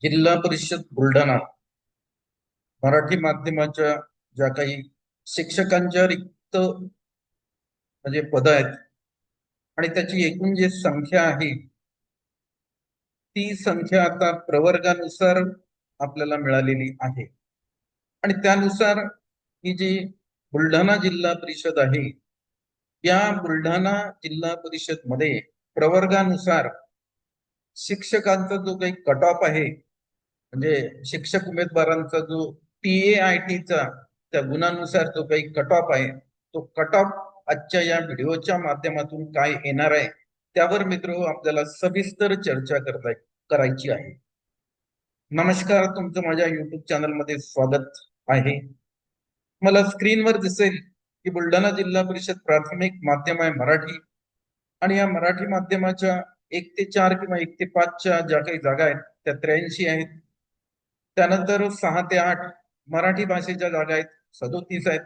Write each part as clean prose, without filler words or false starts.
जिल्हा परिषद बुलढाणा मराठी माध्यमाच्या ज्या काही शिक्षकांच्या रिक्त म्हणजे पद आहेत आणि त्याची एकूण जी संख्या आहे ती संख्या आता प्रवर्गानुसार आपल्याला मिळालेली आहे आणि त्यानुसार ही जी बुलढाणा जिल्हा परिषद आहे या बुलढाणा जिल्हा परिषद मध्ये प्रवर्गानुसार शिक्षकांचा जो काही कट ऑफ आहे म्हणजे शिक्षक उमेदवारांचा जो TAIT चा त्या गुणानुसार जो काही कट ऑफ आहे तो कट ऑफ आजच्या या व्हिडिओच्या माध्यमातून काय येणार आहे त्यावर मित्र आपल्याला सविस्तर चर्चा करायची आहे। नमस्कार, तुमचं माझ्या युट्यूब चॅनल मध्ये स्वागत आहे। मला स्क्रीनवर दिसेल की बुलढाणा जिल्हा परिषद प्राथमिक माध्यम आहे मराठी आणि या मराठी माध्यमाच्या 1 ते 4 किंवा 1 ते 5 च्या ज्या काही जागा आहेत त्या 83 आहेत। त्यानंतर 6 ते 8 मराठी भाषेच्या जागा आहेत 37 आहेत।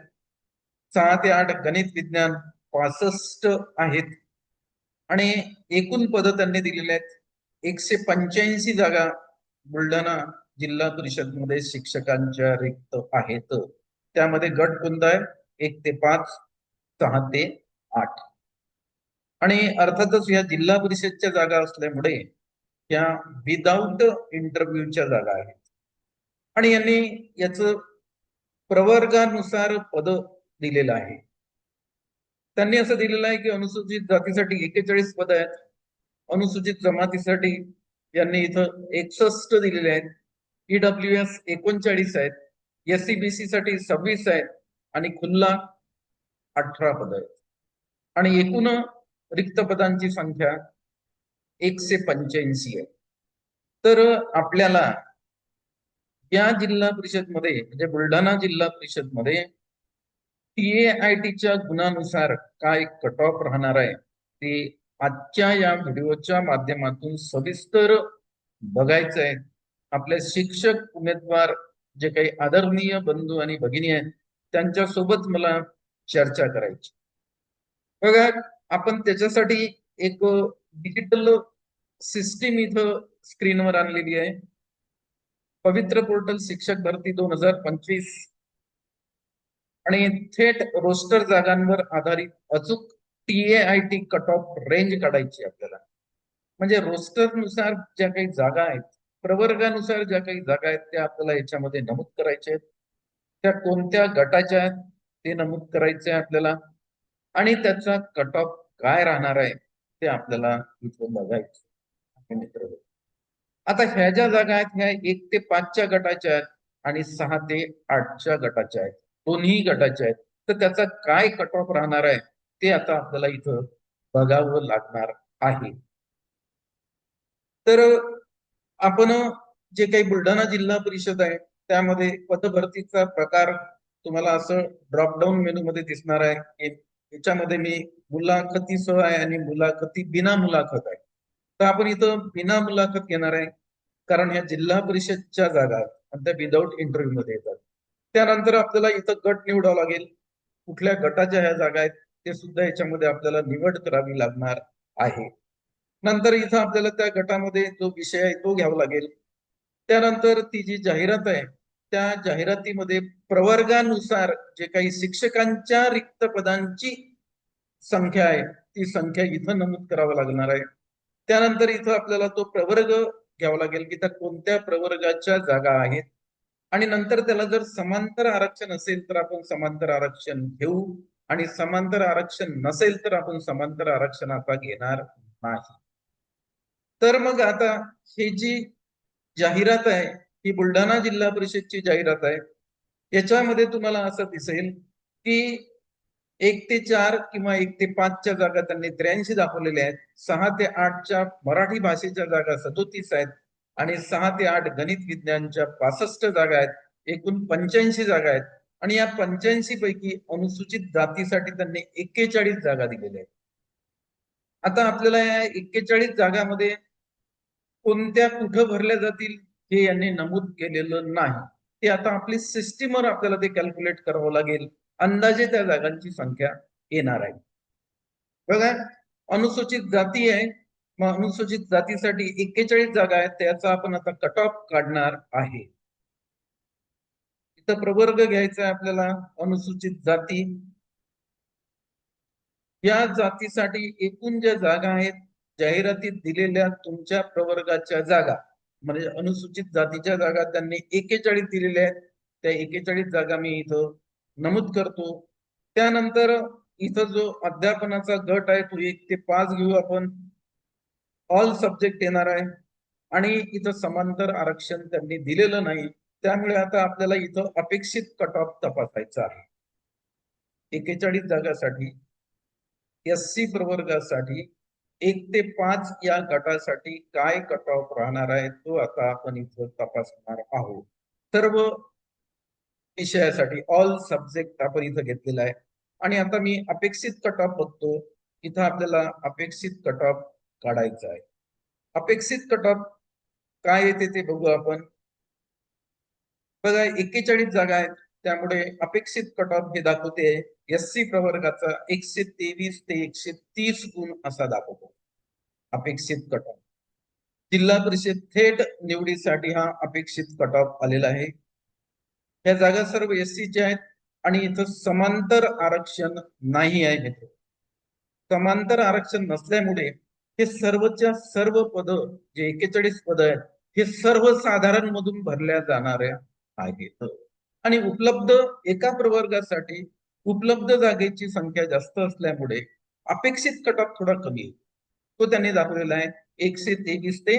6 ते 8 गणित विज्ञान 65 आहेत आणि एकूण पद त्यांनी दिलेले आहेत 185 जागा बुलढाणा जिल्हा परिषद मध्ये शिक्षकांच्या रिक्त आहेत। त्यामध्ये गट कोणता आहे 1 ते 5, 6 ते 8 आणि अर्थातच या जिल्हा परिषदच्या जागा असल्यामुळे त्या विदाउट इंटरव्ह्यूच्या जागा आहेत आणि यांनी याचं प्रवर्गानुसार पद दिलेलं आहे। त्यांनी असं दिलेलं आहे की अनुसूचित जातीसाठी 41 पद आहेत, अनुसूचित जमातीसाठी यांनी इथं 61 दिलेले आहेत, EWS 39 आहेत, SC BC साठी 26 आहेत आणि खुल्ला 18 पद आहेत आणि एकूण रिक्त पदांची संख्या 185 आहे। तर आपल्याला या जिल्हा परिषद मध्ये म्हणजे बुलढाणा जिल्हा परिषद मध्ये TAIT च्या गुणानुसार काय कट ऑफ राहणार आहे ते आजच्या या व्हिडिओच्या माध्यमातून सविस्तर बघायचं आहे। आपले शिक्षक उमेदवार जे काही आदरणीय बंधू आणि भगिनी आहेत त्यांच्या सोबत मला चर्चा करायची। बघा, आपण त्याच्यासाठी एक डिजिटल सिस्टीम इथं स्क्रीनवर आणलेली आहे, पवित्र पोर्टल शिक्षक भरती 2025 आणि थेट रोस्टर जागांवर आधारित अचूक TAIT कट ऑफ रेंज काढायची आपल्याला। म्हणजे रोस्टर नुसार ज्या काही जागा आहेत, प्रवर्गानुसार ज्या काही जागा आहेत त्या आपल्याला याच्यामध्ये नमूद करायच्या आहेत, त्या कोणत्या गटाच्या आहेत ते नमूद करायचे आहे आपल्याला आणि त्याचा कट ऑफ काय राहणार आहे ते आपल्याला इथं बघायचं मित्र। आता ह्या ज्या जागा आहेत ह्या 1 ते 5 च्या गटाच्या आहेत आणि 6 ते 8 च्या गटाच्या आहेत, दोन्ही गटाच्या आहेत। तर त्याचा काय कट ऑफ राहणार आहे ते आता आपल्याला इथं बघावं लागणार आहे। तर आपण जे काही बुलढाणा जिल्हा परिषद आहे त्यामध्ये पदभरतीचा प्रकार तुम्हाला असं ड्रॉपडाऊन मेनू मध्ये दिसणार आहे। याच्यामध्ये मी मुलाखतीसह आहे आणि मुलाखती बिना मुलाखत आहे। तर आपण इथं बिना मुलाखत घेणार आहे कारण ह्या जिल्हा परिषदच्या जागा आहेत आणि त्या विदाऊट इंटरव्ह्यू मध्ये येतात। त्यानंतर आपल्याला इथं गट निवडावं लागेल, कुठल्या गटाच्या ह्या जागा आहेत ते सुद्धा याच्यामध्ये आपल्याला निवड करावी लागणार आहे। नंतर इथं आपल्याला त्या गटामध्ये जो विषय आहे तो घ्यावा लागेल। त्यानंतर ती जी जाहिरात आहे त्या जाहिरातीमध्ये प्रवर्गानुसार जे काही शिक्षकांच्या रिक्त पदांची संख्या आहे ती संख्या इथं नमूद करावं लागणार आहे। त्यानंतर इथं आपल्याला तो प्रवर्ग घ्यावा लागेल की त्या कोणत्या प्रवर्गाच्या जागा आहेत आणि नंतर त्याला जर समांतर आरक्षण असेल तर आपण समांतर आरक्षण घेऊ आणि समांतर आरक्षण नसेल तर आपण समांतर आरक्षण आता घेणार नाही। तर मग आता ही जी जाहिरात आहे ही बुलढाणा जिल्हा परिषदची जाहिरात आहे। याच्यामध्ये तुम्हाला असं दिसेल की 1 ते 4 किंवा 1 ते 5 च्या जागा त्यांनी 83 दाखवलेल्या आहेत, 6 ते 8 च्या मराठी भाषेच्या जागा 37 आहेत आणि 6 ते 8 गणित विज्ञानच्या 65 जागा आहेत, एकूण 85 जागा आहेत आणि या 85 पैकी अनुसूचित जातीसाठी त्यांनी 41 जागा दिलेल्या आहेत। आता आपल्याला या 41 जागांमध्ये कोणत्या कुठं भरल्या जातील हे यांनी नमूद केलेलं नाही। ते आता आपली सिस्टीमवर आपल्याला ते कॅल्क्युलेट करावं लागेल, अंदाजे त्या जागांची संख्या येणार आहे। बघा, अनुसूचित जाती आहे मग अनुसूचित जातीसाठी 41 जागा आहेत, त्याचा आपण आता कट ऑफ काढणार आहे. इथं प्रवर्ग घ्यायचा आहे आपल्याला अनुसूचित जाती. या जातीसाठी एकूण ज्या जागा आहेत जाहिरातीत दिलेल्या तुमच्या प्रवर्गाच्या जागा म्हणजे अनुसूचित जातीच्या जागा त्यांनी 41 दिलेल्या आहेत. त्या 41 जागा मी इथं नमूद करतो. त्यानंतर इथं जो अध्यापनाचा गट आहे तो 1 ते 5 घेऊ आपण. ऑल सब्जेक्ट येणार आहे आणि इथं समांतर आरक्षण त्यांनी दिलेलं नाही. त्यामुळे आता आपल्याला इथं अपेक्षित कट ऑफ तपासायचा आहे. 41 जागासाठी SC प्रवर्गासाठी 1 ते 5 या गटासाठी काय कट ऑफ राहणार आहे तो आता आपण इथं तपासणार आहोत. सर्व विषयासाठी ऑल सब्जेक्ट आपण इथं घेतलेला आहे आणि आता मी अपेक्षित कट ऑफ बघतो. इथं आपल्याला अपेक्षित कट ऑफ काढायचा आहे. अपेक्षित कट ऑफ काय येते ते बघू आपण. बघा 41 जागा आहेत त्यामुळे अपेक्षित कट ऑफ हे दाखवते SC प्रवर्गाचा 123 ते 130 गुण असा दाखवतो अपेक्षित कट ऑफ. जिल्हा परिषद थेट निवडीसाठी हा अपेक्षित कट ऑफ आलेला आहे. या जागा सर्व SCच्या आहेत आणि इथं समांतर आरक्षण नाही आहे मित्र. समांतर आरक्षण नसल्यामुळे हे सर्वच्या सर्व पद जे 41 पद आहेत हे सर्वसाधारण मधून भरल्या जाणाऱ्या आहेत आणि उपलब्ध एका प्रवर्गासाठी उपलब्ध जागेची संख्या जास्त असल्यामुळे अपेक्षित कट ऑफ थोडा कमी आहे. तो त्यांनी दाखवलेला आहे 123 ते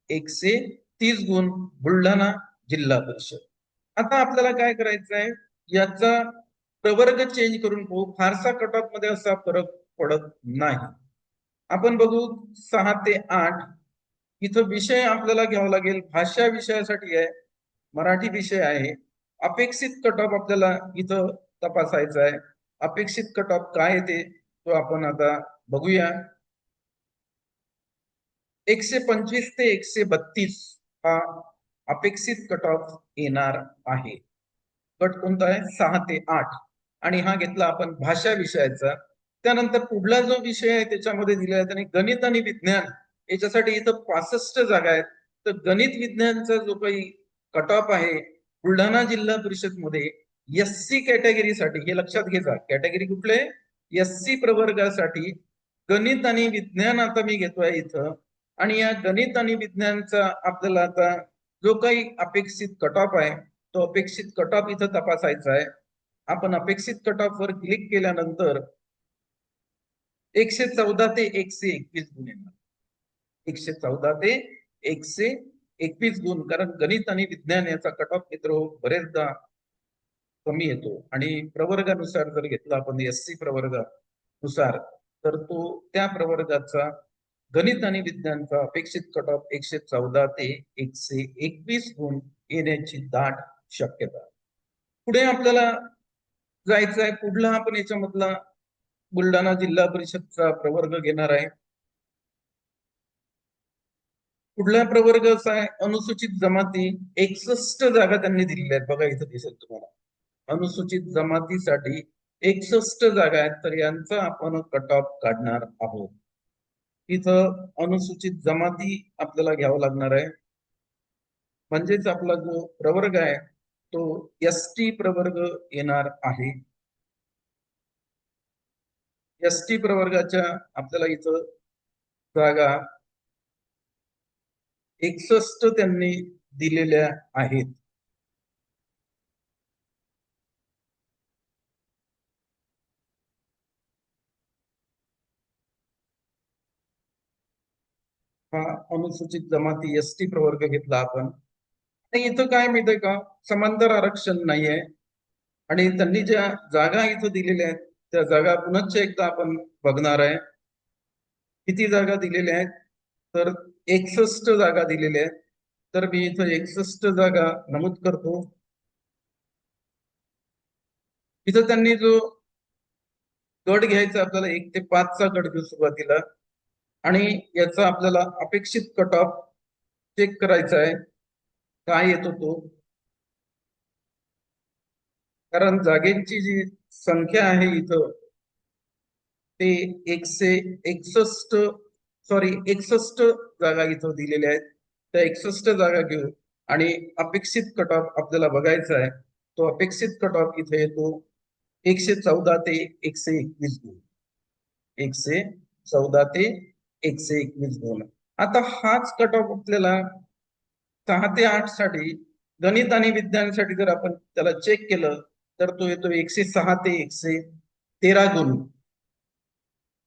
130 गुण बुलढाणा जिल्हा परिषद. आता आपल्याला काय करायचं आहे याचा प्रवर्ग चेंज करून पाहू. फारसा कट ऑफ मध्ये असा फरक पडत नाही. आपण बघू 6 ते 8 इथं विषय आपल्याला घ्यावा लागेल. भाषा विषयासाठी आहे, मराठी विषय आहे. अपेक्षित कट ऑफ आपल्याला इथं तपासायचा आहे. अपेक्षित कट ऑफ काय येते तो आपण आता बघूया. 125 ते 132 हा अपेक्षित कट ऑफ येणार आहे. गट कोणता आहे 6 ते 8 आणि हा घेतला आपण भाषा विषयाचा. त्यानंतर पुढला जो विषय आहे त्याच्यामध्ये दिला आहे त्याने गणित आणि विज्ञान याच्यासाठी इथं 65 जागा आहेत. तर गणित विज्ञानचा जो काही कट ऑफ आहे बुलढाणा जिल्हा परिषद मध्ये SC कॅटेगरीसाठी हे लक्षात घ्यायचा. कॅटेगरी कुठले SC प्रवर्गासाठी गणित आणि विज्ञान आता मी घेतोय इथं आणि या गणित आणि विज्ञानचा आपल्याला आता जो काही अपेक्षित कट ऑफ आहे तो अपेक्षित कट ऑफ इथं तपासायचा आहे. आपण अपेक्षित कट ऑफ वर क्लिक केल्यानंतर 114 ते 121 गुण येणार. 114 ते 121 गुण. कारण गणित आणि विज्ञान याचा कट ऑफ मित्र बरेचदा कमी येतो आणि प्रवर्गानुसार जर घेतला आपण SC प्रवर्गानुसार तर तो त्या प्रवर्गाचा गणित आणि विज्ञानचा अपेक्षित कट ऑफ 114 ते 121 गुण येण्याची दाट शक्यता. पुढे आपल्याला जायचं आहे. पुढला आपण याच्यामधला बुलढाणा जिल्हा परिषदचा प्रवर्ग घेणार आहे. पुढला प्रवर्ग असा आहे अनुसूचित जमाती. 61 जागा त्यांनी दिलेल्या आहेत. बघा इथं दिसेल तुम्हाला अनुसूचित जमातीसाठी 61 जागा आहेत. तर यांचा आपण कट ऑफ काढणार आहोत. इथं अनुसूचित जमाती आपल्याला घ्यावं लागणार आहे. म्हणजेच आपला जो प्रवर्ग आहे तो ST प्रवर्ग येणार आहे. ST प्रवर्गाच्या आपल्याला इथं जागा 61 त्यांनी दिलेल्या आहेत. हा अनुसूचित जमाती ST प्रवर्ग घेतला आपण. आणि इथं काय माहितीये का समांतर आरक्षण नाहीये आणि त्यांनी ज्या जागा इथं दिलेल्या आहेत त्या जागा पुनश्च एकदा आपण बघणार आहे. किती जागा दिलेल्या आहेत तर 61 जागा दिलेल्या आहेत. तर मी इथं 61 जागा नमूद करतो. इथं त्यांनी जो गट घ्यायचा आपल्याला 1 ते 5 चा गट घेऊ सुरुवातीला आणि याचा आपल्याला अपेक्षित कट ऑफ चेक करायचा आहे काय येतो तो. कारण जागेची जी संख्या आहे इथं ते 161 सॉरी 61 जागा इथं दिलेल्या आहेत. त्या 61 जागा घेऊ आणि अपेक्षित कट ऑफ आपल्याला बघायचा आहे. तो अपेक्षित कट ऑफ इथे येतो 114 ते 121 गुण. 114 ते 121 गुण. आता हाच कट ऑफ आपल्याला 6 ते 8 साठी गणित आणि विज्ञानासाठी जर आपण त्याला चेक केलं तर तो येतो 106 ते 113 गुण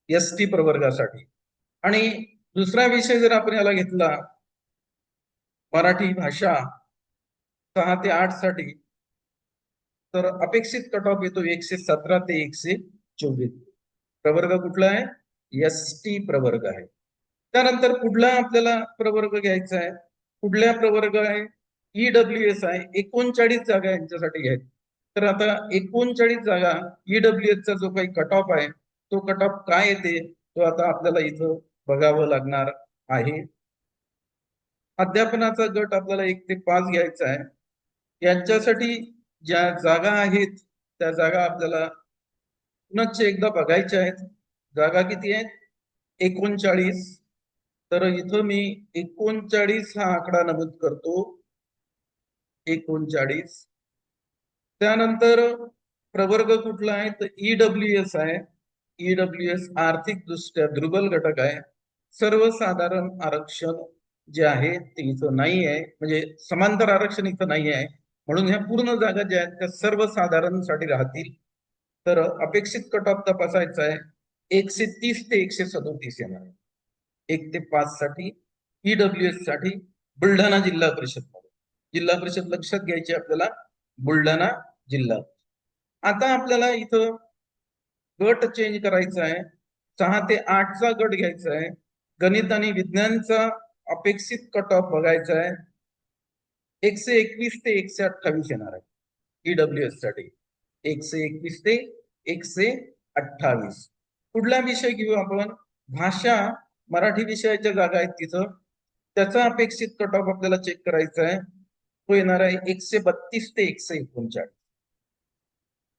ST प्रवर्गासाठी. आणि दुसरा विषय जर आपण याला घेतला मराठी भाषा 6 ते 8 साठी तर अपेक्षित कट ऑफ येतो 117 ते 124. प्रवर्ग कुठला आहे? ST प्रवर्ग आहे. त्यानंतर पुढला आपल्याला प्रवर्ग घ्यायचा आहे. कुठल्या प्रवर्ग आहे? EWS आहे. 39 जागा यांच्यासाठी घ्यायच्या. तर आता 39 जागा EWS चा जो काही कट ऑफ आहे तो कट ऑफ काय येते तो आता आपल्याला इथं बघावं लागणार आहे. अध्यापनाचा गट आपल्याला 1 ते 5 घ्यायचा आहे. यांच्यासाठी ज्या जागा आहेत त्या जागा आपल्याला पुन्हा एकदा बघायच्या आहेत. जागा किती आहेत? 39. तर इथं मी 39 हा आकडा नमूद करतो. 39. त्यानंतर प्रवर्ग कुठला आहे तर EWS आहे. EWS आर्थिक दृष्ट्या दुर्बल घटक आहे. सर्वसाधारण आरक्षण जे आहे ते इथं नाही आहे, म्हणजे समांतर आरक्षण इथं नाही आहे. म्हणून ह्या पूर्ण जागा ज्या आहेत त्या सर्वसाधारणसाठी राहतील. तर अपेक्षित कट ऑफ तपासायचा आहे 130 ते 137 येणार आहे. 1 ते 5 साठी EWS साठी बुलढाणा जिल्हा परिषद मध्ये. जिल्हा परिषद लक्षात घ्यायची आपल्याला, बुलढाणा जिल्हा. आता आपल्याला इथं गट चेंज करायचा आहे. 6 ते 8 चा गट घ्यायचा आहे. गणित आणि विज्ञानचा अपेक्षित कट ऑफ बघायचा आहे. 121 ते 128 येणार आहे EWS साठी. 121 ते 128. कुठला विषय घेऊ आपण? भाषा मराठी विषयाच्या जागा आहेत तिथं. त्याचा अपेक्षित कट ऑफ आपल्याला चेक करायचा आहे. तो येणार आहे 132 ते 139.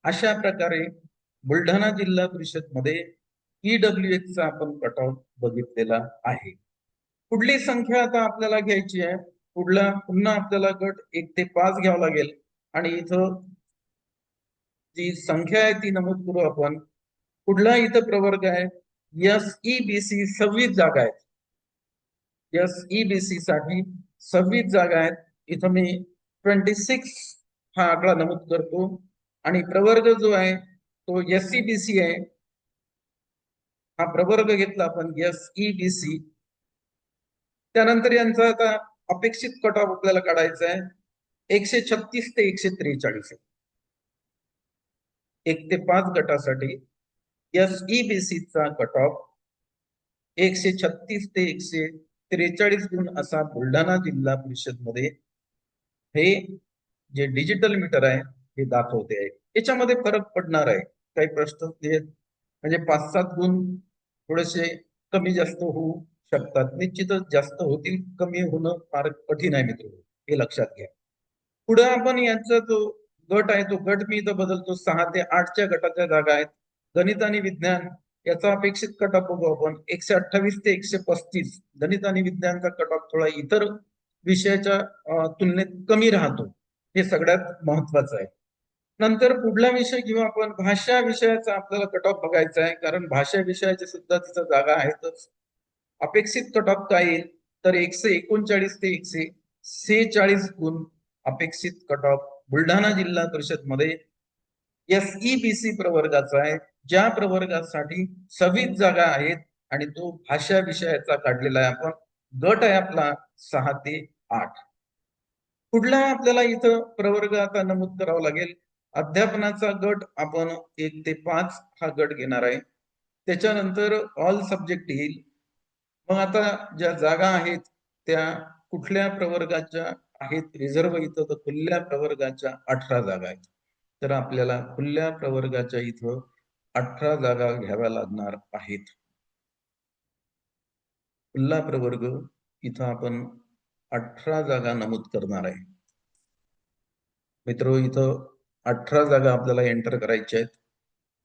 अशा प्रकारे बुलढाणा जिल्हा परिषद मध्ये EWS चा आपण कट ऑफ बघितलेला आहे. पुढली संख्या आता आपल्याला घ्यायची आहे. पुन्हा आपल्याला गट 1 ते 5 घ्यावं लागेल आणि इथं जी संख्या आहे ती नमूद करू आपण. कुठला इथं प्रवर्ग आहे? SEBC 26 जागा आहेत. SEBC साठी 26 जागा आहेत. इथं मी 26 हा आकडा नमूद करतो आणि प्रवर्ग जो आहे तो SEBC आहे. हा प्रवर्ग घेतला आपण SEBC. त्यानंतर यांचा आता अपेक्षित कट ऑफ आपल्याला काढायचा आहे 136 ते 143. 1 ते 5 गटासाठी SEBC चा कट ऑफ 136 ते 143 गुण असा बुलढाणा जिल्हा परिषद मध्ये हे जे डिजिटल मीटर आहे हे दाखवते आहे. याच्यामध्ये फरक पडणार आहे. काही प्रश्न म्हणजे 5-7 गुण थोडेसे कमी जास्त होऊ शकतात. निश्चितच जास्त होतील. कमी होणं फार कठीण आहे मित्र, हे लक्षात घ्या. पुढे आपण यांचा जो गट आहे तो गट मी इथं बदलतो. 6 ते 8च्या गटाच्या जागा आहेत. गणित आणि विज्ञान याचा अपेक्षित कट ऑफ बघू आपण 128 ते 135. गणित आणि विज्ञानचा कट ऑफ थोडा इतर विषयाच्या तुलनेत कमी राहतो. हे सगळ्यात महत्वाचं आहे. नंतर पुढला विषय घेऊ आपण भाषा विषयाचा आपल्याला कट ऑफ बघायचा आहे. कारण भाषा विषयाच्या सुद्धा तिथं जागा आहेतच. अपेक्षित कट ऑफ काय येईल तर 139 ते 146 गुण अपेक्षित कट ऑफ बुलढाणा जिल्हा परिषद मध्ये SEBC प्रवर्गाचा आहे. ज्या प्रवर्गासाठी 26 जागा आहेत आणि तो भाषा विषयाचा काढलेला आहे आपण. गट आहे आपला 6 ते 8. पुढला आपल्याला इथं प्रवर्ग आता नमूद करावा लागेल. अध्यापनाचा गट आपण 1 ते 5 हा गट घेणार आहे. त्याच्यानंतर ऑल सब्जेक्ट येईल. मग आता ज्या जागा आहेत त्या कुठल्या प्रवर्गाच्या आहेत? रिझर्व्ह इथं तर खुल्या प्रवर्गाच्या 18 जागा आहेत. तर आपल्याला खुल्या प्रवर्गाच्या इथं 18 जागा घ्याव्या लागणार आहेत. खुला प्रवर्ग इथं आपण 18 जागा नमूद करणार आहे. मित्र, इथं 18 जागा आपल्याला एंटर करायच्या आहेत.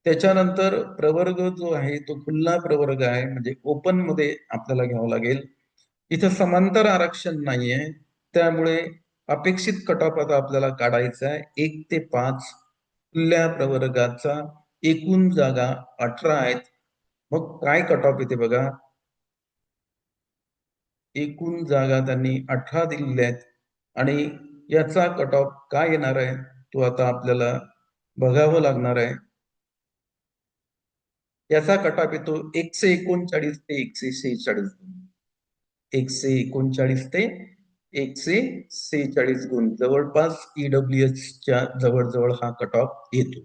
त्याच्यानंतर प्रवर्ग जो आहे तो खुला प्रवर्ग आहे, म्हणजे ओपन मध्ये आपल्याला घ्यावं लागेल. इथं समांतर आरक्षण नाहीये, त्यामुळे अपेक्षित कट ऑफ आता आपल्याला काढायचा आहे 1 ते 5. खुल्या प्रवर्गाचा एकूण जागा 18 आहेत. मग काय कट ऑफ येते बघा, एकूण जागा त्यांनी 18 दिलेल्या आहेत आणि याचा कट ऑफ काय येणार आहे तो आता आपल्याला बघावं लागणार आहे. याचा कट ऑफ येतो 139 ते 146 गुण. 139 ते 146 गुण, जवळपास EWS च्या जवळजवळ हा कट ऑफ येतो.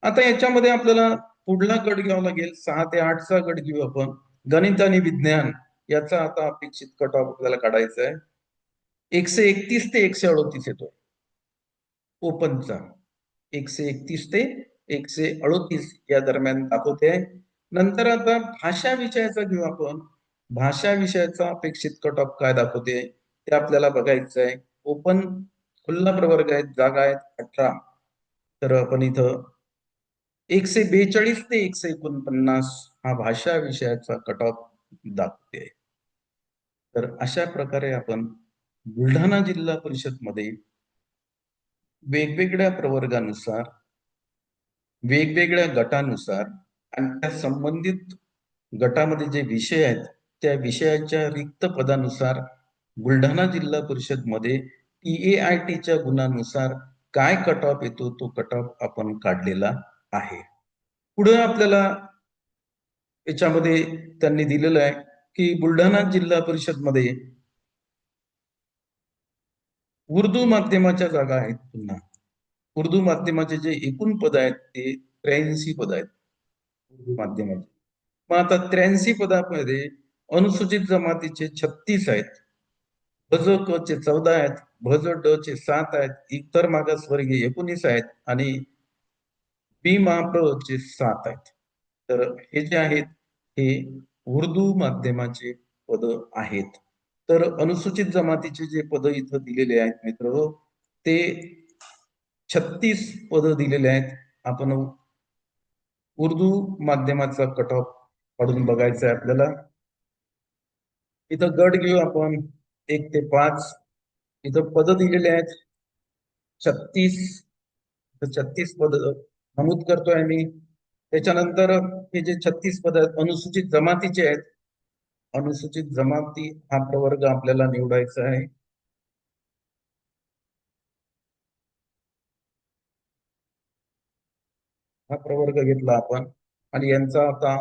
आता याच्यामध्ये आपल्याला पुढला गट घ्यावा लागेल, 6 ते 8 चा गट घेऊ आपण. गणित आणि विज्ञान याचा आता अपेक्षित कट ऑफ आपल्याला काढायचा आहे. 131 ते 138 येतो ओपनचा. 131 ते 138 या दरम्यान दाखवते. नंतर आता भाषा विषयाचा घेऊ आपण. भाषा विषयाचा अपेक्षित कट ऑफ काय दाखवते ते आपल्याला बघायचं आहे. ओपन खुला प्रवर्ग आहेत, जागा आहेत 18. तर आपण इथं 142 ते 149 हा भाषा विषयाचा कट ऑफ दाखवते. तर अशा प्रकारे आपण बुलढाणा जिल्हा परिषद मध्ये वेगवेगळ्या प्रवर्गानुसार, वेगवेगळ्या गटानुसार आणि त्या संबंधित गटामध्ये जे विषय आहेत त्या विषयाच्या रिक्त पदानुसार बुलढाणा जिल्हा परिषद मध्ये TAIT गुणानुसार काय कट ऑफ येतो तो कट ऑफ आपण काढलेला आहे. पुढे आपल्याला याच्यामध्ये त्यांनी दिलेलं आहे की बुलढाणा जिल्हा परिषद मध्ये उर्दू माध्यमाच्या जागा आहेत. पुन्हा उर्दू माध्यमाचे जे एकूण पद आहेत ते 83 पद आहेत उर्दू माध्यमाचे. मग आता 83 पदामध्ये अनुसूचित जमातीचे 36 आहेत, भज क चे 14 आहेत, भज ड चे 7 आहेत, इतर मागासवर्गीय 19 आहेत आणि बी माप चे 7 आहेत. तर हे जे आहेत हे उर्दू माध्यमाचे पद आहेत. तर अनुसूचित जमातीचे जे पद इथं दिलेले आहेत मित्र, ते 36 पद दिलेले आहेत. आपण उर्दू माध्यमाचा कट ऑफ काढून बघायचा आहे आपल्याला. इथं गट घेऊ आपण 1 ते 5. इथं पद दिलेले आहेत 36. 36 पद नमूद करतोय मी. त्याच्यानंतर हे जे 36 पद आहेत अनुसूचित जमातीचे आहेत. अनुसूचित जमाती हा प्रवर्ग आपल्याला निवडायचा आहे. हा प्रवर्ग घेतला आपण आणि यांचा आता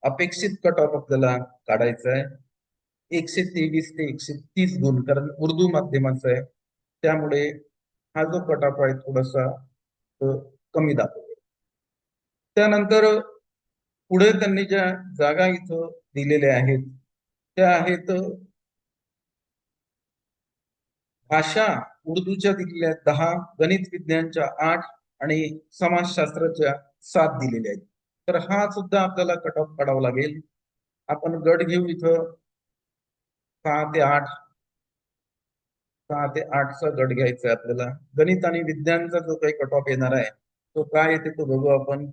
अपेक्षित कट ऑफ आपल्याला काढायचा आहे 123 ते 130 गुण, कारण उर्दू माध्यमाचा आहे त्यामुळे हा जो कट ऑफ आहे थोडासा कमी दाखवतो. त्यानंतर पुढे त्यांनी ज्या जागा इथं दिलेल्या आहेत त्या आहेत भाषा उर्दूच्या दिलेल्या आहेत 10, गणित विज्ञानच्या 8 आणि समाजशास्त्राच्या 7 दिलेल्या आहेत. तर हा सुद्धा आपल्याला कट ऑफ काढावा लागेल. आपण गट घेऊ इथं 6 ते 8. 6 ते 8 चा गट घ्यायचा आहे आपल्याला. गणित आणि विज्ञानचा जो काही कट ऑफ येणार आहे तो काय येते तो बघू आपण.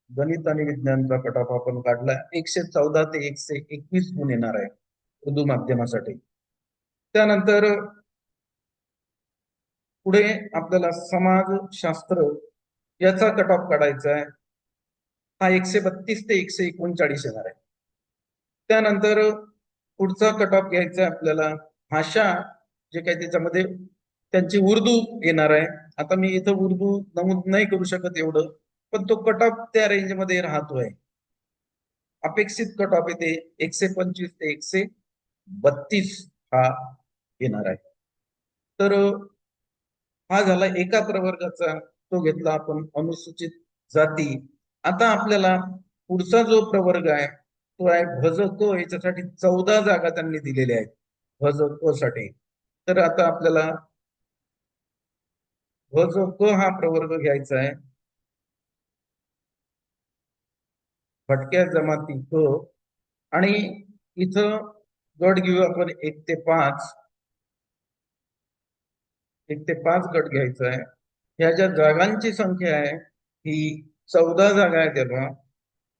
गणित आणि विज्ञानचा कट ऑफ आपण काढला 114 ते 121 गुण येणार आहे उर्दू माध्यमासाठी. त्यानंतर पुढे आपल्याला समाजशास्त्र याचा कट ऑफ काढायचा आहे. हा 132 ते 139 येणार आहे. त्यानंतर पुढचा कट ऑफ घ्यायचा आहे आपल्याला भाषा, जे काही त्याच्यामध्ये त्यांची उर्दू येणार आहे. आता मी इथं उर्दू नमूद नाही करू शकत एवढं, पण तो कट ऑफ त्या रेंजमध्ये राहतोय. अपेक्षित कट ऑफ येते 125 ते 132 हा येणार आहे. तर हा झाला एका प्रवर्गाचा, तो घेतला आपण अनुसूचित जाती. आता आपल्याला पुढचा जो प्रवर्ग आहे तो आहे भज क. याच्यासाठी 14 जागा त्यांनी दिलेल्या आहेत भज क साठी. तर आता आपल्याला भज क हा प्रवर्ग घ्यायचा आहे. भटक्या जमाती क आणि इथं गट घेऊ आपण 1 ते 5. 1 ते 5 गट घ्यायचा आहे. ह्या ज्या जागांची संख्या आहे ही 14 जागा आहेत तेव्हा,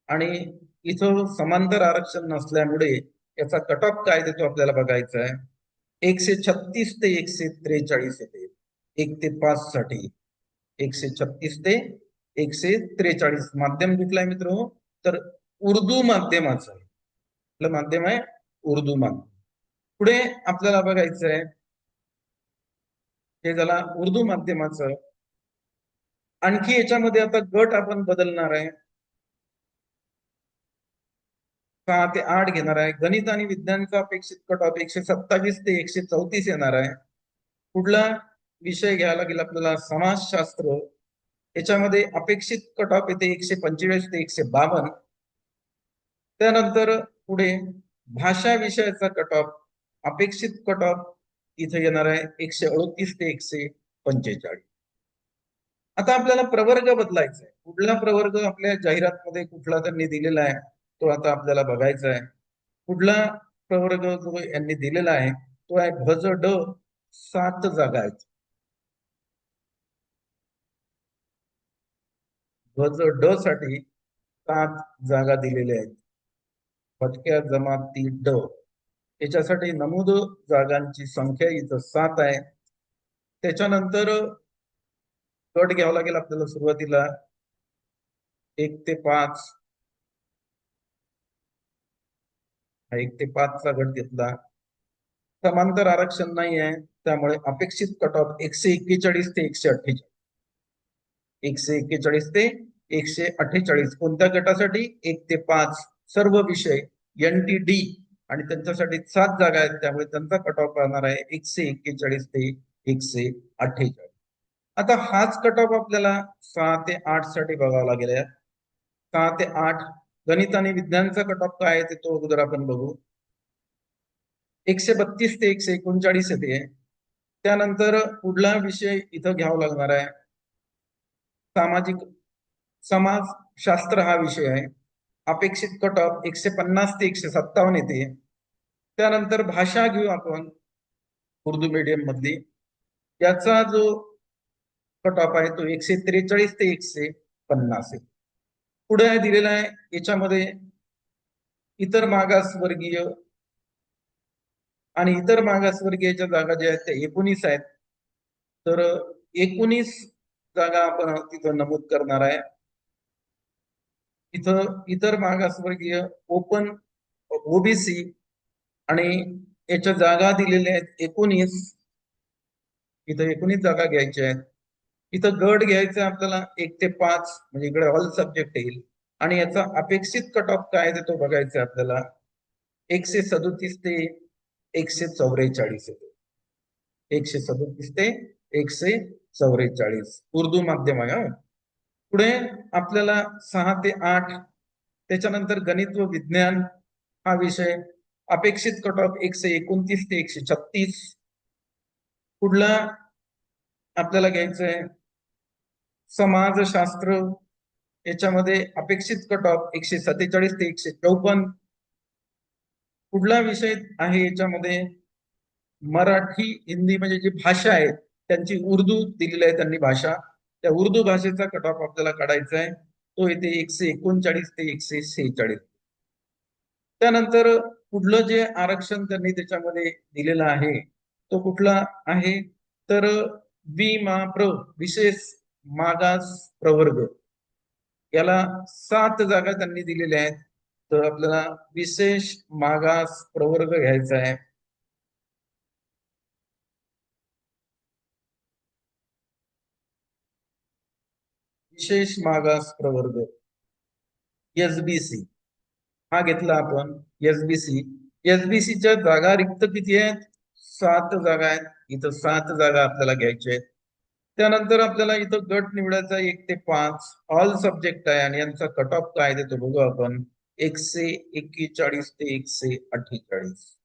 आणि इथं समांतर आरक्षण नसल्यामुळे याचा कट ऑफ काय देतो आपल्याला बघायचा आहे. 136 ते 143 येते 1 ते 5 साठी. 136 ते 143. माध्यम कुठलं आहे मित्र? तर उर्दू माध्यमाचं आहे. आपलं माध्यम आहे उर्दू माध्यम. पुढे आपल्याला बघायचं आहे, हे झाला उर्दू माध्यमाचं. आणखी याच्यामध्ये आता गट आपण बदलणार आहे. 6 ते 8 घेणार आहे. गणित आणि विज्ञानचा अपेक्षित कट ऑफ 127 ते 134 येणार आहे. पुढला विषय घ्यायला गेला आपल्याला समाजशास्त्र. याच्यामध्ये अपेक्षित कट ऑफ येते 145 ते 152. त्यानंतर पुढे भाषा विषयाचा कट ऑफ, अपेक्षित कट ऑफ इथे येणार आहे 138 ते 145. आता आपल्याला प्रवर्ग बदलायचा आहे. कुठला प्रवर्ग आपल्या जाहिरातमध्ये कुठला त्यांनी दिलेला आहे तो आता आपल्याला बघायचा आहे. कुठला प्रवर्ग जो यांनी दिलेला आहे तो आहे भज ड. 7 जागा आहेत. भज ड साठी 7 जागा दिलेल्या आहेत. भटक्या जमाती ड याच्यासाठी नमूद जागांची संख्या इथं 7 आहे. त्याच्यानंतर गट घ्यावा लागेल आपल्याला. सुरुवातीला 1 ते 5, 1 ते 5 चा गट घेतला. समांतर आरक्षण नाही आहे त्यामुळे अपेक्षित कट ऑफ 141 ते 148. 141 ते 148 कोणत्या गटासाठी? 1 ते 5 सर्व विषय NTD, आणि त्यांच्यासाठी 7 जागा आहेत त्यामुळे त्यांचा कट ऑफ राहणार आहे 141 ते 148. आता हाच कट ऑफ आपल्याला 6 ते 8 साठी बघावा लागेल. 6 ते 8 गणित आणि विज्ञानचा कट ऑफ काय आहे ते तो अगोदर आपण बघू. 132 ते 139 येते. त्यानंतर पुढला विषय इथं घ्यावा लागणार आहे सामाजिक समाजशास्त्र हा विषय आहे. अपेक्षित कट ऑफ 150 ते 157 येते. त्यानंतर भाषा घेऊ आपण उर्दू मीडियम मधली. याचा जो कट ऑफ आहे तो 143 ते 150 आहे. पुढे दिलेला आहे याच्यामध्ये इतर मागासवर्गीय आणि इतर मागासवर्गीयच्या जागा ज्या आहेत त्या 19 आहेत. तर 19 जागा आपण तिथं नमूद करणार आहे. इथं इतर मागासवर्गीय ओपन ओबीसी आणि याच्या जागा दिलेल्या आहेत 19. इथं 19 जागा घ्यायच्या आहेत. इथं गट घ्यायचा आपल्याला 1 ते 5, म्हणजे इकडे ऑल सब्जेक्ट येईल. आणि याचा अपेक्षित कट ऑफ काय आहे तो बघायचा आपल्याला. 137 ते 144 येतो. 137 ते 144 उर्दू माध्यम आहे. पुढे आपल्याला 6 ते 8, त्याच्यानंतर गणित व विज्ञान हा विषय. अपेक्षित कट ऑफ 129 ते 136. पुढला आपल्याला घ्यायचं आहे समाजशास्त्र. याच्यामध्ये अपेक्षित कट ऑफ 147 ते 154. पुढला विषय आहे याच्यामध्ये मराठी हिंदी, म्हणजे जी भाषा आहे त्यांची उर्दू दिलेली आहे त्यांनी भाषा. त्या उर्दू भाषेचा कट ऑफ आपल्याला काढायचा आहे. तो येते 139 ते 146. त्यानंतर पुढलं जे आरक्षण त्यांनी त्याच्यामध्ये दिलेलं आहे तो कुठला आहे तर विमाप्र विशेष मागास प्रवर्ग. याला 7 जागा त्यांनी दिलेल्या आहेत. तर आपल्याला विशेष मागास प्रवर्ग घ्यायचा आहे. विशेष मागास प्रवर्ग SBC हा घेतला आपण. SBC SBCच्या जागा रिक्त किती आहेत? 7 जागा आहेत. इथं 7 जागा आपल्याला घ्यायच्या आहेत. त्यानंतर आपल्याला इथं गट निवडायचा 1 ते 5 ऑल सब्जेक्ट आहे. आणि यांचा कट ऑफ काय देतो बघू आपण. 141 ते 148.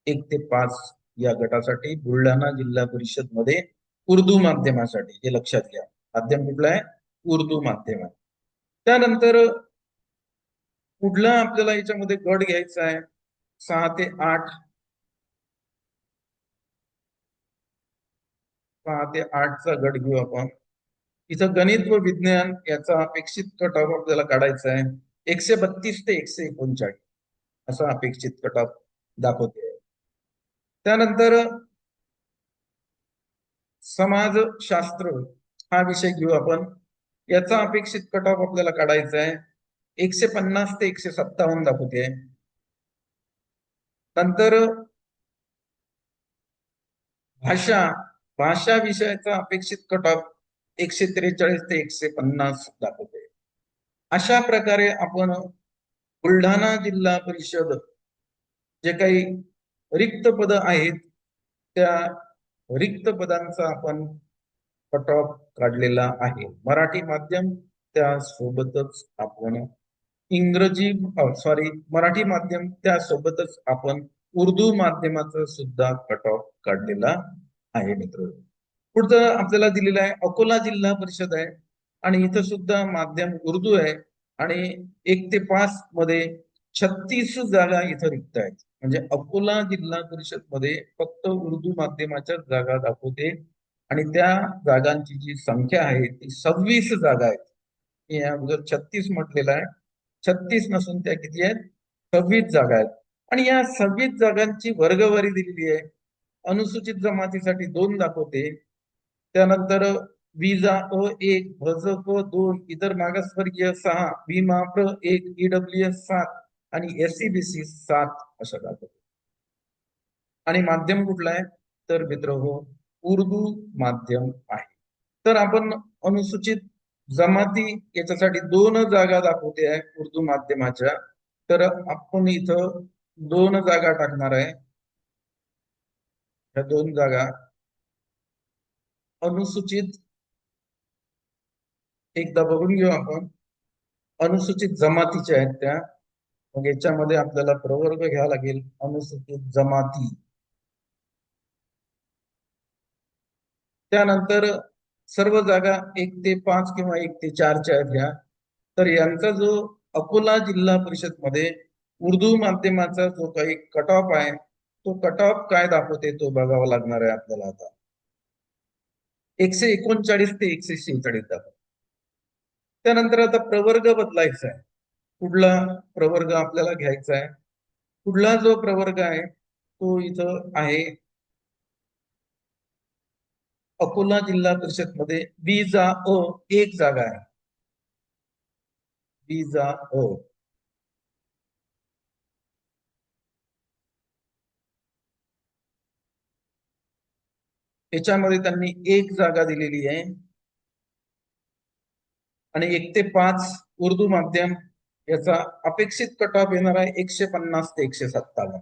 1 ते 5 या गटासाठी बुलढाणा जिल्हा परिषद मध्ये उर्दू माध्यमासाठी. हे लक्षात घ्या, माध्यम कुठलं आहे? उर्दू माध्यम आहे. त्यानंतर पुढला आपल्याला याच्यामध्ये गट घ्यायचा आहे 6 ते 8. 6 ते 8 चा गट घेऊ आपण. इथं गणित व विज्ञान याचा अपेक्षित कट ऑफ आपल्याला काढायचा आहे 132 ते 139 असा अपेक्षित कट ऑफ दाखवते. त्यानंतर समाजशास्त्र हा विषय घेऊ आपण. याचा अपेक्षित कट ऑफ आपल्याला काढायचा आहे 150 ते 157 दाखवते. नंतर भाषा भाषा विषयाचा अपेक्षित कट ऑफ 143 ते 150 दाखवते. अशा प्रकारे आपण बुलढाणा जिल्हा परिषद जे काही रिक्त पद आहेत त्या रिक्त पदांचा आपण कट ऑफ काढलेला आहे. मराठी माध्यम त्यासोबतच आपण इंग्रजी मराठी माध्यम त्यासोबतच आपण उर्दू माध्यमाचा सुद्धा कट ऑफ काढलेला आहे मित्र. पुढचं आपल्याला दिलेलं आहे अकोला जिल्हा परिषद आहे आणि इथं सुद्धा माध्यम उर्दू आहे आणि 1 ते 5 मध्ये 36 जागा इथं रिक्त आहेत. म्हणजे अकोला जिल्हा परिषद मध्ये फक्त उर्दू माध्यमाच्या जागा दाखवते आणि त्या जागांची जी संख्या आहे ती 26 जागा आहेत. या अगोदर 36 म्हटलेलं आहे, 36 नसून त्या किती आहेत 26 जागा आहेत. आणि या 26 जागांची वर्गवारी दिलेली आहे. अनुसूचित जमातीसाठी 2 दाखवते. त्यानंतर विजा अ1, भज क2, इतर मागासवर्गीय 6, विमाप्र 1, ईडब्ल्यूएस 7 आणि एससीबीसी 7 अशा दाखवते. आणि माध्यम कुठलं आहे तर मित्रहो उर्दू माध्यम आहे. तर आपण अनुसूचित जमाती याच्यासाठी 2 जागा दाखवते आहे उर्दू माध्यमाच्या. तर आपण इथं 2 जागा टाकणार आहे. ह्या 2 जागा अनुसूचित एकदा बघून घेऊ आपण. अनुसूचित जमातीच्या आहेत त्या. मग याच्यामध्ये आपल्याला प्रवर्ग घ्यावा लागेल अनुसूचित जमाती. त्यानंतर सर्व जागा 1 ते 5 किंवा 1 ते 4 च्या आहेत ह्या. तर यांचा जो अकोला जिल्हा परिषद मध्ये उर्दू माध्यमाचा जो काही कट ऑफ आहे तो कट ऑफ काय दाखवते तो बघावा लागणार आहे आपल्याला आता. 139 ते 146 दाखवते. त्यानंतर आता प्रवर्ग बदलायचा आहे. कुठला प्रवर्ग आपल्याला घ्यायचा आहे. कुठला जो प्रवर्ग आहे तो इथं आहे अकोला जिल्हा परिषद मध्ये विजा अ 1 जागा आहे. विजा अ याच्यामध्ये त्यांनी 1 जागा दिलेली आहे आणि 1 ते 5 उर्दू माध्यम याचा अपेक्षित कट ऑफ येणार आहे 150 ते 157.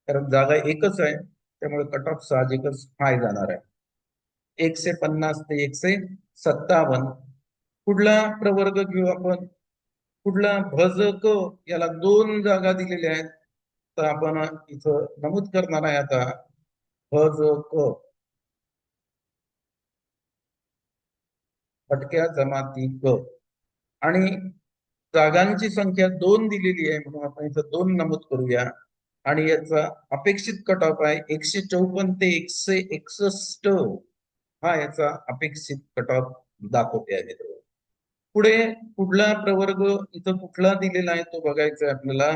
कारण जागा एकच आहे त्यामुळे कट ऑफ साहजिकच हाय जाणार आहे 150 ते 157. कुठला प्रवर्ग घेऊ आपण. कुठला भजक याला 2 जागा दिलेल्या आहेत. तर आपण इथं नमूद करणार आहे आता भजक भटक्या जमाती क आणि जागांची संख्या 2 दिलेली आहे म्हणून आपण इथं 2 नमूद करूया. आणि याचा अपेक्षित कट ऑफ आहे 154 ते 161 हा याचा अपेक्षित कट ऑफ दाखवते आहे मित्र. पुढे कुठला प्रवर्ग इथं कुठला दिलेला आहे तो बघायचा आहे आपल्याला.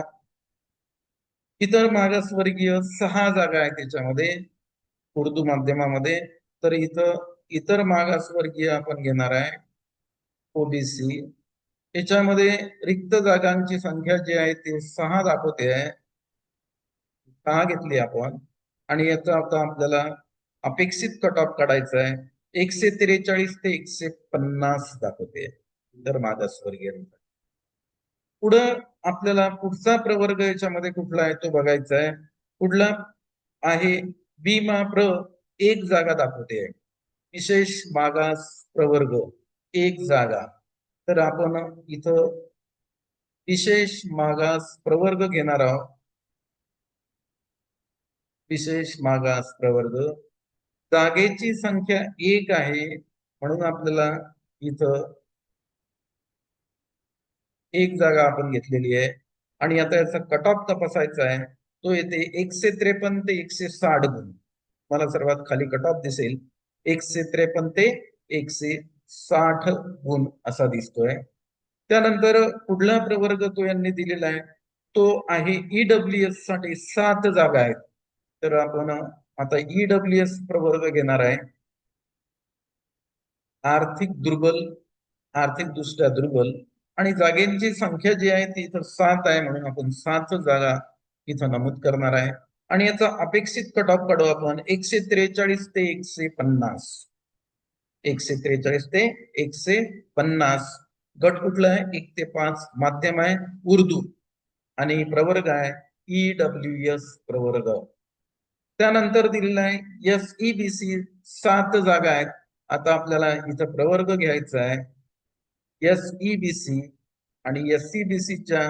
इतर मागासवर्गीय 6 जागा आहेत त्याच्यामध्ये उर्दू माध्यमामध्ये. तर इथं इतर मागासवर्गीय आपण घेणार आहे ओबीसी. याच्यामध्ये रिक्त जागांची संख्या जी आहे ती 6 दाखवते आहे. 6 घेतली आपण आणि याचा आता आपल्याला अपेक्षित कट ऑफ काढायचा आहे 143 ते 150 दाखवते इतर मागासवर्गीय. पुढं आपल्याला पुढचा प्रवर्ग याच्यामध्ये कुठला आहे तो बघायचा आहे. कुठला आहे विमाप्र 1 जागा दाखवते आहे. विशेष मागास प्रवर्ग 1 जागा. तर आपण इथं विशेष मागास प्रवर्ग घेणार आहोत. विशेष मागास प्रवर्ग जागेची संख्या 1 आहे म्हणून आपल्याला इथं 1 जागा आपण घेतलेली आहे. आणि आता याचा कट ऑफ तपासायचा आहे तो येते 153 ते 160 गुण. मला सर्वात खाली कट ऑफ दिसेल 153 ते 160 60 गुण असा दिसतोय. त्यानंतर पुढला प्रवर्ग तो यांनी दिलेला आहे तो आहे ईडब्ल्यूएस साठी 7 जागा आहेत. तर आपण आता ईडब्ल्यूएस प्रवर्ग घेणार आहे. आर्थिक दुर्बल, आर्थिक दृष्ट्या दुर्बल आणि जागेंची संख्या जी आहे ती इथं 7 आहे म्हणून आपण 7 जागा इथं नमूद करणार आहे. आणि याचा अपेक्षित कट ऑफ काढू आपण 143 ते 150. 143 ते 150. गट कुठला आहे 1 ते 5. माध्यम आहे उर्दू आणि प्रवर्ग आहे ईडब्ल्यूएस प्रवर्ग. त्यानंतर दिलेला आहे SEBC 7 जागा आहेत. आता आपल्याला इथं प्रवर्ग घ्यायचा आहे SEBC आणि SCBCच्या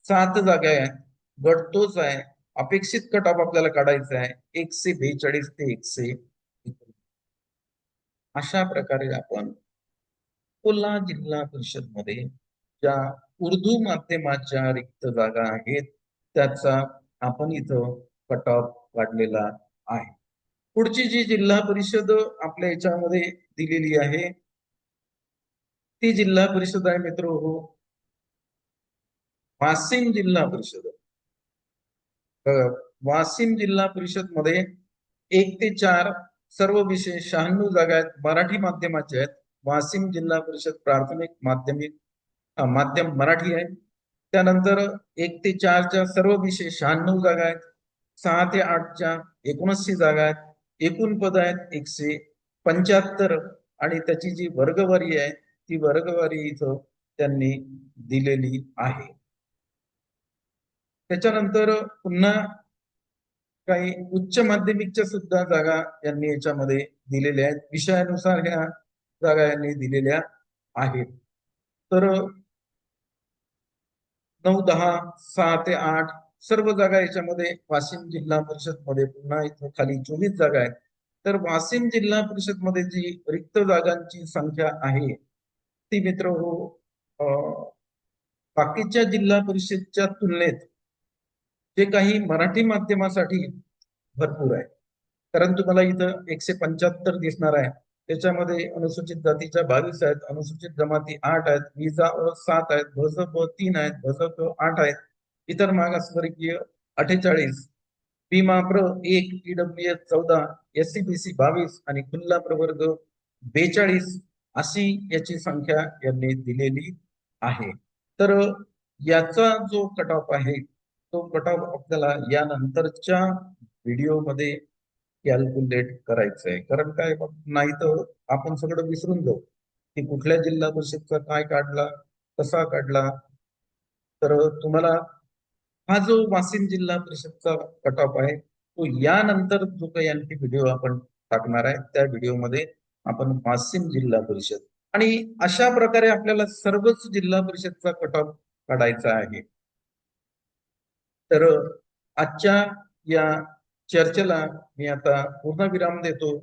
7 जागा आहेत. गट तोच आहे. अपेक्षित कट ऑफ आपल्याला काढायचा आहे 142 ते 100. अशा प्रकारे आपण अकोला जिल्हा परिषद मध्ये ज्या उर्दू माध्यमाच्या रिक्त जागा आहेत त्याचा आपण इथं कट ऑफ काढलेला आहे. पुढची जी जिल्हा परिषद आपल्या याच्यामध्ये दिलेली आहे ती जिल्हा परिषद आहे मित्र हो वाशिम जिल्हा परिषद. वाशिम जिल्हा परिषद मध्ये 1 ते 4 सर्व विषय 96 जागा आहेत. मराठी माध्यमाचे आहेत. वाशिम जिल्हा परिषद प्राथमिक माध्यमिक माध्यम मराठी आहे. त्यानंतर 1 ते 4च्या सर्व विषय 96 जागा आहेत. 6 ते 8च्या 79 जागा आहेत. एकूण पद आहेत 175 आणि त्याची जी वर्गवारी आहे ती वर्गवारी इथं त्यांनी दिलेली आहे. त्याच्यानंतर पुन्हा काही उच्च माध्यमिकच्या सुद्धा जागा यांनी याच्यामध्ये दिलेल्या आहेत. विषयानुसार ह्या जागा यांनी दिलेल्या आहेत. तर 9, 10, 6 ते 8 सर्व जागा याच्यामध्ये वाशिम जिल्हा परिषद मध्ये पुन्हा इथं खाली 24 जागा आहेत. तर वाशिम जिल्हा परिषद मध्ये जी रिक्त जागांची संख्या आहे ती मित्र हो बाकीच्या जिल्हा परिषदच्या तुलनेत जे काही मराठी माध्यमासाठी भरपूर आहे. कारण तुम्हाला इथं 175 दिसणार आहे. त्याच्यामध्ये अनुसूचित जातीच्या 22 आहेत, अनुसूचित जमाती 8 आहेत, विजा 7 आहेत, भजप 3 आहेत, भजप 8 आहेत, इतर मागासवर्गीय 48, पीमाप्र 1, ईडब्ल्यूएस 14, SCBC 22 आणि खुल्ला प्रवर्ग 42 अशी याची संख्या यांनी दिलेली आहे. तर याचा जो कट ऑफ आहे तो कट ऑफ आपल्याला यानंतरच्या व्हिडिओमध्ये कॅल्क्युलेट करायचं आहे. कारण काय नाही तर आपण सगळं विसरून जाऊ की कुठल्या जिल्हा परिषदचा काय काढला कसा काढला. तर तुम्हाला हा जो वाशिम जिल्हा परिषदचा कट ऑफ आहे तो यानंतर जो काही आणखी व्हिडिओ आपण टाकणार आहे त्या व्हिडिओमध्ये आपण वाशिम जिल्हा परिषद आणि अशा प्रकारे आपल्याला सर्वच जिल्हा परिषदचा कट ऑफ काढायचा आहे. तर आजच्या या चर्चेला मी आता पूर्णविराम देतो.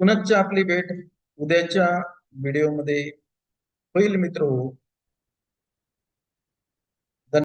पुनश्च आपली भेट उद्याच्या व्हिडिओमध्ये होईल मित्र हो.